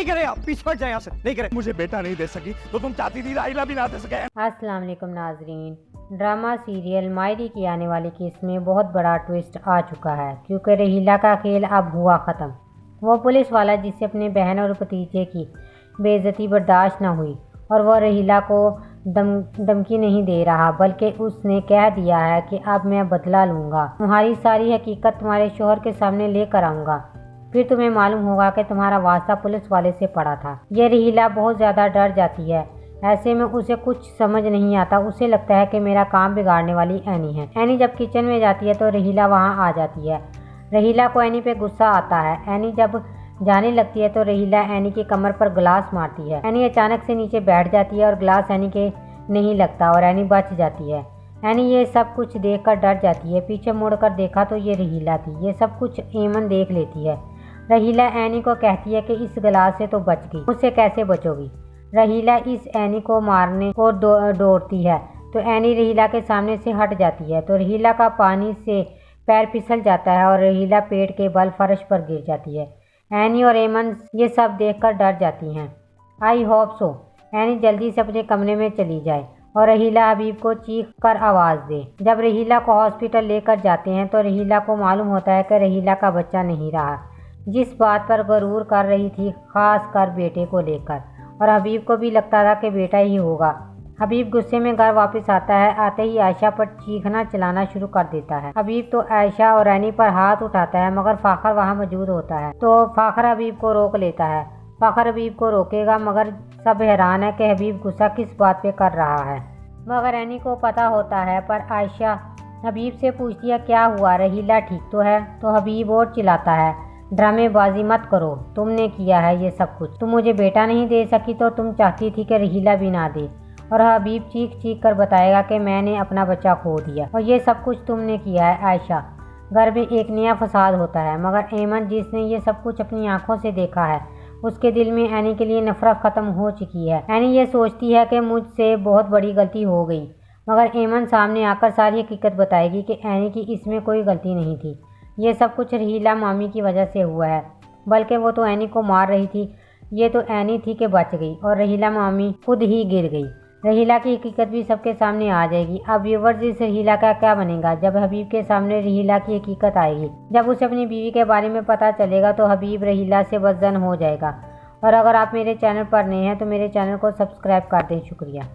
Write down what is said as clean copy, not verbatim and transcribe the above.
नहीं करे आप, पीछे हट जाए यहाँ से, नहीं करे। मुझे बेटा नहीं दे सकी तो तुम चाहती थी राहिला भी ना दे सके। अस्सलाम वालेकुम नाजरीन, ड्रामा सीरियल मायरी की आने वाली केस में बहुत बड़ा ट्विस्ट आ चुका है, क्योंकि रहीला का खेल अब हुआ ख़त्म। वो पुलिस वाला जिससे अपने बहन और भतीजे की बेइज्जती बर्दाश्त न हुई और वह रहीला को धमकी नहीं दे रहा, बल्कि उसने कह दिया है कि अब मैं बदला लूँगा, तुम्हारी सारी हकीकत तुम्हारे शोहर के सामने लेकर आऊँगा, फिर तुम्हें मालूम होगा कि तुम्हारा वास्ता पुलिस वाले से पड़ा था। यह रहीला बहुत ज़्यादा डर जाती है। ऐसे में उसे कुछ समझ नहीं आता। उसे लगता है कि मेरा काम बिगाड़ने वाली एनी है। एनी जब किचन में जाती है तो रहीला वहाँ आ जाती है। रहीला को एनी पे गुस्सा आता है। एनी जब जाने लगती है तो रहीला एनी की कमर पर गिलास मारती है। एनी अचानक से नीचे बैठ जाती है और गिलास एनी के नहीं लगता और एनी बच जाती है। एनी ये सब कुछ देखकर डर जाती है। पीछे मुड़कर देखा तो ये रहीला थी। ये सब कुछ एमन देख लेती है। रहीला एनी को कहती है कि इस गिलास से तो बच गई, मुझसे कैसे बचोगी। रहीला इस एनी को मारने को दौड़ती है तो एनी रहीला के सामने से हट जाती है तो रहीला का पानी से पैर फिसल जाता है और रहीला पेट के बल फर्श पर गिर जाती है। एनी और एमन ये सब देखकर डर जाती हैं। आई होप सो एनी जल्दी से अपने कमरे में चली जाए और रहीला हबीब को चीख कर आवाज़ दे। जब रहीला को हॉस्पिटल लेकर जाते हैं तो रहीला को मालूम होता है कि रहीला का बच्चा नहीं रहा, जिस बात पर गरूर कर रही थी, खास कर बेटे को लेकर, और हबीब को भी लगता था कि बेटा ही होगा। हबीब गुस्से में घर वापस आता है। आते ही आयशा पर चीखना चलाना शुरू कर देता है। हबीब तो आयशा और एनी पर हाथ उठाता है, मगर फाखर वहाँ मौजूद होता है तो फाखर हबीब को रोक लेता है। फाखर हबीब को रोकेगा, मगर सब हैरान है कि हबीब गुस्सा किस बात पे कर रहा है। मगर एनी को पता होता है, पर आयशा हबीब से पूछती है क्या हुआ, रहीला ठीक तो है। तो हबीब और चिल्लाता है, ड्रामेबाजी मत करो, तुमने किया है ये सब कुछ। तुम मुझे बेटा नहीं दे सकी तो तुम चाहती थी कि रहीला भी ना दे। और हबीब चीख चीख कर बताएगा कि मैंने अपना बच्चा खो दिया और ये सब कुछ तुमने किया है। आयशा, घर में एक नया फसाद होता है, मगर एमन जिसने ये सब कुछ अपनी आंखों से देखा है, उसके दिल में एनी के लिए नफरत ख़त्म हो चुकी है। एनी ये सोचती है कि मुझसे बहुत बड़ी गलती हो गई, मगर एमन सामने आकर सारी हकीकत बताएगी कि एनी की इसमें कोई गलती नहीं थी। ये सब कुछ रहीला मामी की वजह से हुआ है, बल्कि वो तो एनी को मार रही थी। ये तो एनी थी कि बच गई और रहीला मामी खुद ही गिर गई। रहीला की हकीकत भी सबके सामने आ जाएगी। अब व्यूअर्स, इस रहीला का क्या बनेगा जब हबीब के सामने रहीला की हकीकत आएगी। जब उसे अपनी बीवी के बारे में पता चलेगा तो हबीब रहीला से बदजन हो जाएगा। और अगर आप मेरे चैनल पर नए हैं तो मेरे चैनल को सब्सक्राइब कर दें। शुक्रिया।